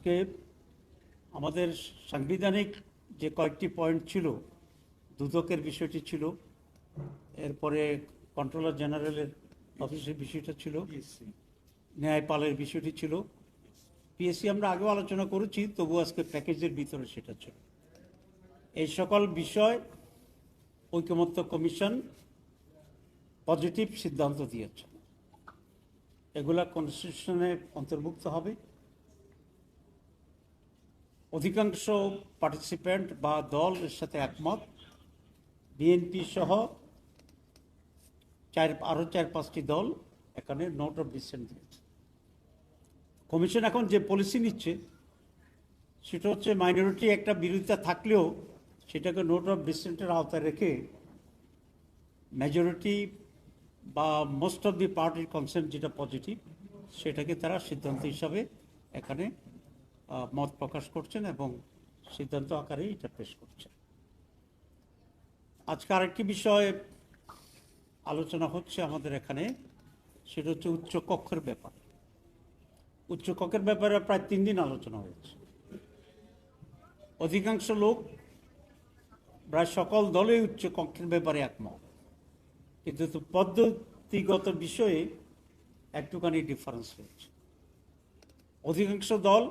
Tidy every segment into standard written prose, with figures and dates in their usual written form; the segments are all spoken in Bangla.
আজকে আমাদের সাংবিধানিক যে কয়েকটি পয়েন্ট ছিল, দুদকের বিষয়টি ছিল, এরপরে কন্ট্রোলার জেনারেলের অফিসের বিষয়টা ছিল, ন্যায়পালের বিষয়টি ছিল, পিএসসি আমরা আগেও আলোচনা করেছি, তবু আজকে প্যাকেজের ভিতরে সেটা ছিল। এই সকল বিষয় ঐকমত্য কমিশন পজিটিভ সিদ্ধান্ত দিয়েছে, এগুলা কনস্টিটিউশনে অন্তর্ভুক্ত হবে। অধিকাংশ পার্টিসিপ্যান্ট বা দল এর সাথে একমত। বিএনপি সহ আরও 4-5টি দল এখানে নোট অফ ডিসেন্ট দিয়েছে। কমিশন এখন যে পলিসি নিচ্ছে সেটা হচ্ছে মাইনরিটি একটা বিরোধিতা থাকলেও সেটাকে নোট অফ ডিসেন্টের আওতায় রেখে মেজরিটি বা মোস্ট অফ দি পার্টির কনসেন্ট যেটা পজিটিভ সেটাকে তারা সিদ্ধান্ত হিসাবে এখানে মত প্রকাশ করছেন এবং সিদ্ধান্ত আকারে এটা পেশ করছেন। আজকে আরেকটি বিষয় আলোচনা হচ্ছে আমাদের এখানে, সেটা হচ্ছে উচ্চ কক্ষের ব্যাপার। উচ্চ কক্ষের ব্যাপারে প্রায় 3 দিন আলোচনা হয়েছে। অধিকাংশ লোক, প্রায় সকল দলই উচ্চ কক্ষের ব্যাপারে একমত, কিন্তু পদ্ধতিগত বিষয়ে একটুখানি ডিফারেন্স হয়েছে। অধিকাংশ দল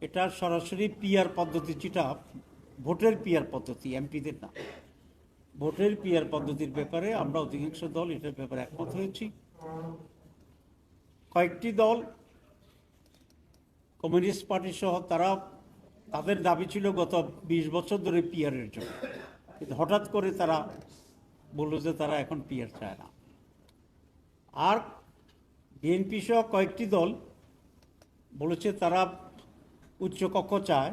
এটা সরাসরি পিআর পদ্ধতি, যেটা ভোটের পিআর পদ্ধতি, এমপিদের না, ভোটের পিআর পদ্ধতির ব্যাপারে আমরা অধিকাংশ দল এটার ব্যাপারে একমত হয়েছি। কয়েকটি দল, কমিউনিস্ট পার্টি সহ, তাদের দাবি ছিল গত 20 বছর ধরে পিআরের জন্য, কিন্তু হঠাৎ করে তারা বলল যে তারা এখন পিআর চায় না। আর বিএনপি সহ কয়েকটি দল বলেছে তারা উচ্চকক্ষ চায়,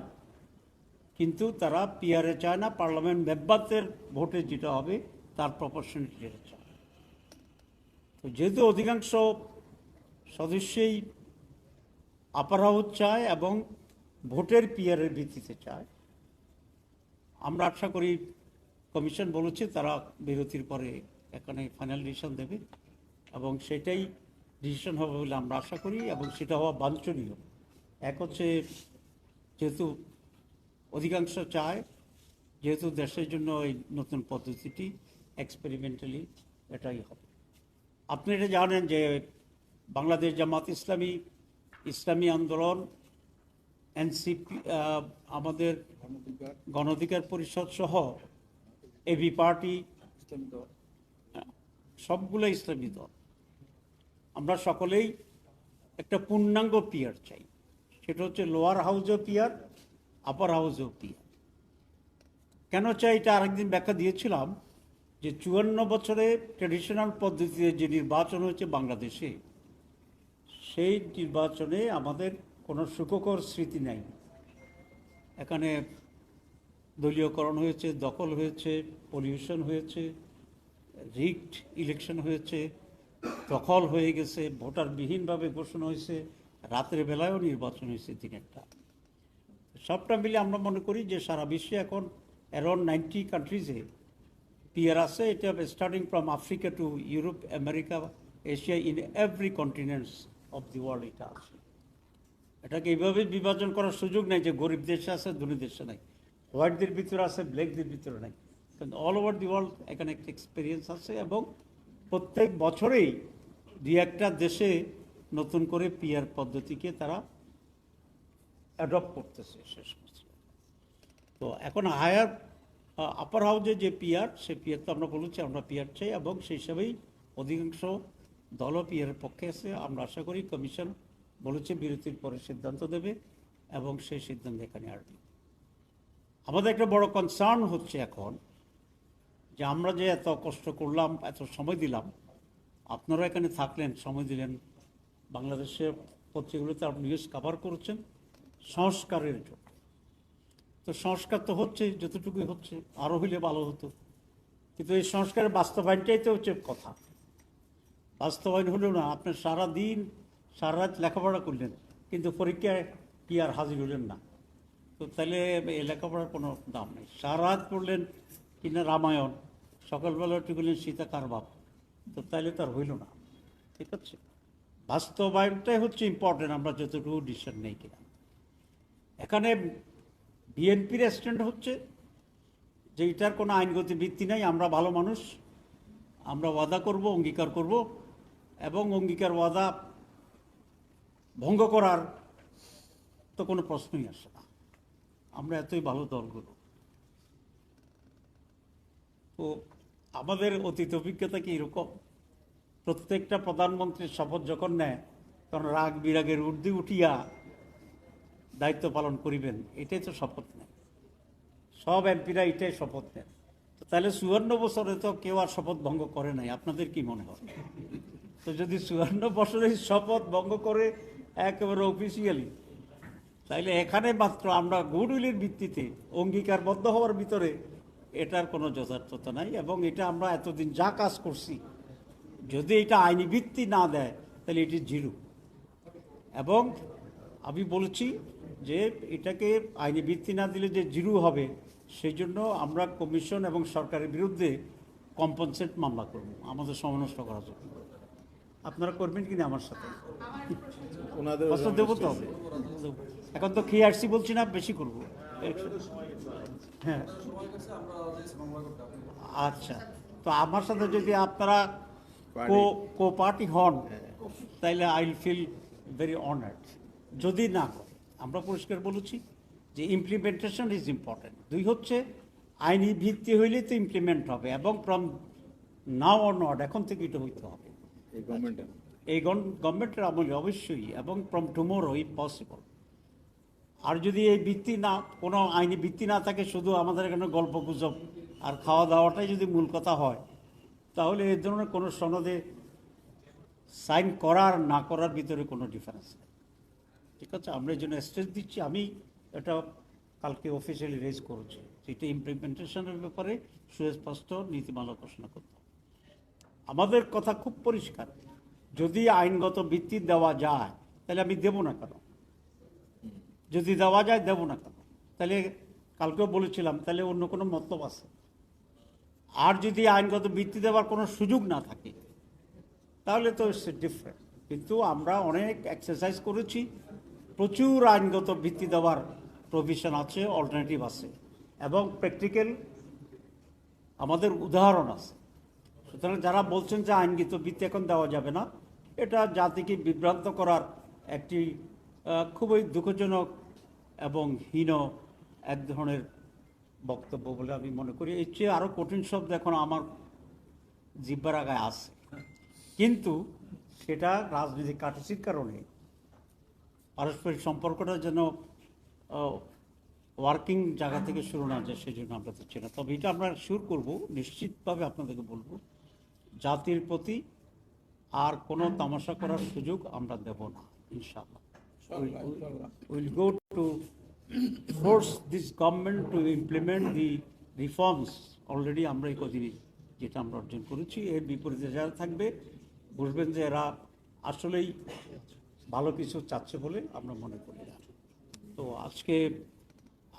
কিন্তু তারা পিআরএ চায় না, পার্লামেন্ট মেম্বারদের ভোটে যেটা হবে তার প্রপোর্শনালিটি চায়। তো যেহেতু অধিকাংশ সদস্যই আপার হাউস চায় এবং ভোটের পিআরের ভিত্তিতে চায়, আমরা আশা করি, কমিশন বলেছে তারা বিরতির পরে এখানে ফাইনাল ডিসিশন দেবে এবং সেটাই ডিসিশন হবে বলে আমরা আশা করি, এবং সেটা হওয়া বাঞ্ছনীয়। এক হচ্ছে যেহেতু অধিকাংশ চায়, যেহেতু দেশের জন্য এই নতুন পদ্ধতিটি এক্সপেরিমেন্টালি এটাই হবে। আপনি এটা জানেন যে বাংলাদেশ জামাত ইসলামী, ইসলামী আন্দোলন, এনসিপি, আমাদের গণ অধিকার পরিষদ সহ এবি পার্টি, সবগুলো ইসলামী দল, আমরা সকলেই একটা পূর্ণাঙ্গ পিআর চাই। সেটা হচ্ছে লোয়ার হাউসেও পিআর, আপার হাউসেও পিআর। কেন চাই এটা আরেকদিন ব্যাখ্যা দিয়েছিলাম, যে 54 বছরে ট্র্যাডিশনাল পদ্ধতিতে যে নির্বাচন হয়েছে বাংলাদেশে, সেই নির্বাচনে আমাদের কোনো সুখকর স্মৃতি নাই। এখানে দলীয়করণ হয়েছে, দখল হয়েছে, পলিউশন হয়েছে, রিগড ইলেকশন হয়েছে, দখল হয়ে গেছে, ভোটারবিহীনভাবে ঘোষণা হয়েছে, রাতের বেলায়ও নির্বাচন হয়েছে দিনেরটা। সবটা মিলে আমরা মনে করি যে সারা বিশ্বে এখন অ্যারাউন্ড 90 কান্ট্রিজে পিআর আছে। এটা starting from Africa to Europe, America, Asia, in every continents of the world এটা আছে। এটাকে এইভাবে বিভাজন করার সুযোগ নেই যে গরিব দেশে আছে, ধনী দেশে নাই, হোয়াইটদের ভিতরে আছে, ব্ল্যাকদের ভিতরে নাই, কিন্তু অল ওভার দি ওয়ার্ল্ড এখানে একটা এক্সপিরিয়েন্স আছে। এবং প্রত্যেক বছরেই 2-1টা দেশে নতুন করে পিআর পদ্ধতিকে তারা অ্যাডপ্ট করতেছে, শেষ করছে। তো এখন হায়ার আপার হাউসে যে পিআর, সে পিআর তো আমরা বলেছি আমরা পিআর চাই, এবং সেই হিসাবেই অধিকাংশ দলও পিআরের পক্ষে আছে। আমরা আশা করি কমিশন বলেছে বিরতির পরে সিদ্ধান্ত দেবে এবং সেই সিদ্ধান্ত এখানে আসবে। আমাদের একটা বড় কনসার্ন হচ্ছে এখন যে আমরা যে এত কষ্ট করলাম, এত সময় দিলাম, আপনারা এখানে থাকলেন, সময় দিলেন, বাংলাদেশের পত্রিকাগুলোতে আপনি নিউজ কভার করছেন সংস্কারের জন্য। তো সংস্কার তো হচ্ছে, যতটুকুই হচ্ছে, আরও হইলে ভালো হতো, কিন্তু এই সংস্কারের বাস্তবায়নটাই তো হচ্ছে কথা। বাস্তবায়ন হলেও না, আপনি সারাদিন সারা রাত লেখাপড়া করলেন, কিন্তু পরীক্ষায় কি আর হাজির হলেন না, তো তাহলে এই লেখাপড়ার কোনো দাম নেই। সারা রাত পড়লেন কিনা রামায়ণ, সকালবেলা উঠে গেলেন সীতা কার বাপ, তো তাহলে তো আর হইল না। ঠিক আছে, বাস্তবায়নটাই হচ্ছে ইম্পর্টেন্ট, আমরা যতটুকু ডিসিশন নেই কিনা। এখানে বিএনপির স্ট্যান্ড হচ্ছে যে এটার কোনো আইনগত ভিত্তি নাই, আমরা ভালো মানুষ, আমরা ওয়াদা করব, অঙ্গীকার করব, এবং অঙ্গীকার ওয়াদা ভঙ্গ করার তো কোনো প্রশ্নই আসে না। আমরা এতই ভালো দলগুলো। তো আমাদের অতীত অভিজ্ঞতা কি এরকম? প্রত্যেকটা প্রধানমন্ত্রীর শপথ যখন নেয় তখন রাগ বিরাগের ঊর্ধ্বে উঠিয়া দায়িত্ব পালন করিবেন, এটাই তো শপথ নেয়। সব এমপিরা এটাই শপথ নেন। তো তাহলে 54 বছরে তো কেউ আর শপথ ভঙ্গ করে নাই, আপনাদের কি মনে হয়? তো যদি 54 বছরে শপথ ভঙ্গ করে একেবারে অফিসিয়ালি, তাইলে এখানে মাত্র আমরা গুডউইলের ভিত্তিতে অঙ্গীকারবদ্ধ হওয়ার ভিতরে এটার কোনো যথার্থতা নাই। এবং এটা আমরা এতদিন যা কাজ করছি, যদি এটা আইনি ভিত্তি না দেয় তাহলে এটি জিরো। এবং আমি বলেছি যে এটাকে আইনি ভিত্তি না দিলে যে জিরো হবে, সেই জন্য আমরা কমিশন এবং সরকারের বিরুদ্ধে কম্পনসেট মামলা করব, আমাদের সময় নষ্ট করার জন্য। আপনারা করবেন কিনা আমার সাথে? কষ্ট দেবো তো। এখন তো খেয়ে আসছি বলছি না, বেশি করব। হ্যাঁ, আচ্ছা। তো আমার সাথে যদি আপনারা কো পার্টি হন, তাইলে I will feel very honoured. যদি না করে, আমরা পরিষ্কার বলেছি যে ইমপ্লিমেন্টেশন ইজ ইম্পর্টেন্ট। দুই হচ্ছে আইনি ভিত্তি হইলে তো ইমপ্লিমেন্ট হবে, এবং ফ্রম নাও অনওয়ার্ড, এখন থেকে এটা হইতে হবে এই গভর্নমেন্টের আমলে অবশ্যই, এবং ফ্রম টুমোরো ইফ পসিবল। আর যদি এই ভিত্তি না, কোনো আইনি ভিত্তি না থাকে, শুধু আমাদের এখানে গল্প গুজব আর খাওয়া দাওয়াটাই যদি মূল কথা হয়, তাহলে এই ধরনের কোনো সনদে সাইন করার না করার ভিতরে কোনো ডিফারেন্স নেই। ঠিক আছে, আমরা এই জন্য স্ট্রেস দিচ্ছি। আমি এটা কালকে অফিসিয়ালি রেজ করেছি, সেটা ইমপ্লিমেন্টেশনের ব্যাপারে সুস্পষ্ট নীতিমালা ঘোষণা করতে হবে। আমাদের কথা খুব পরিষ্কার, যদি আইনগত ভিত্তি দেওয়া যায় তাহলে আমি দেব না কেন? যদি দেওয়া যায় দেব না কেন? তাহলে কালকেও বলেছিলাম, তাহলে অন্য কোনো মতলব আছে। আর যদি আইনগত ভিত্তি দেওয়ার কোনো সুযোগ না থাকে, তাহলে তো ইটস ডিফারেন্ট। কিন্তু আমরা অনেক এক্সারসাইজ করেছি, প্রচুর আইনগত ভিত্তি দেওয়ার প্রভিশন আছে, অল্টারনেটিভ আছে, এবং প্র্যাকটিক্যাল আমাদের উদাহরণ আছে। সুতরাং যারা বলছেন যে আইনগত ভিত্তি এখন দেওয়া যাবে না, এটা জাতিকে বিভ্রান্ত করার একটি খুবই দুঃখজনক এবং হীন এক ধরনের বক্তব্য বলে আমি মনে করি। এর চেয়ে আরও কঠিন শব্দ এখন আমার জিহ্বার আগায় আছে, কিন্তু সেটা রাজনৈতিক কাটাছির কারণে পারস্পরিক সম্পর্কটা যেন ওয়ার্কিং জায়গা থেকে শুরু না যায়, সেই জন্য আমরা দিচ্ছি না। তবে এটা আমরা শিওর করব, নিশ্চিতভাবে আপনাদেরকে বলবো, জাতির প্রতি আর কোনো তামাশা করার সুযোগ আমরা দেব না, ইনশাআল্লাহ। Will go to force this government to implement the reforms already আমরা এই কদিনই যেটা আমরা অর্জন করেছি। এর বিপরীতে যারা থাকবে, বুঝবেন যে এরা আসলেই ভালো কিছু চাচ্ছে বলে আমরা মনে করি না। তো আজকে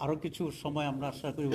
আরও কিছু সময় আমরা আশা করি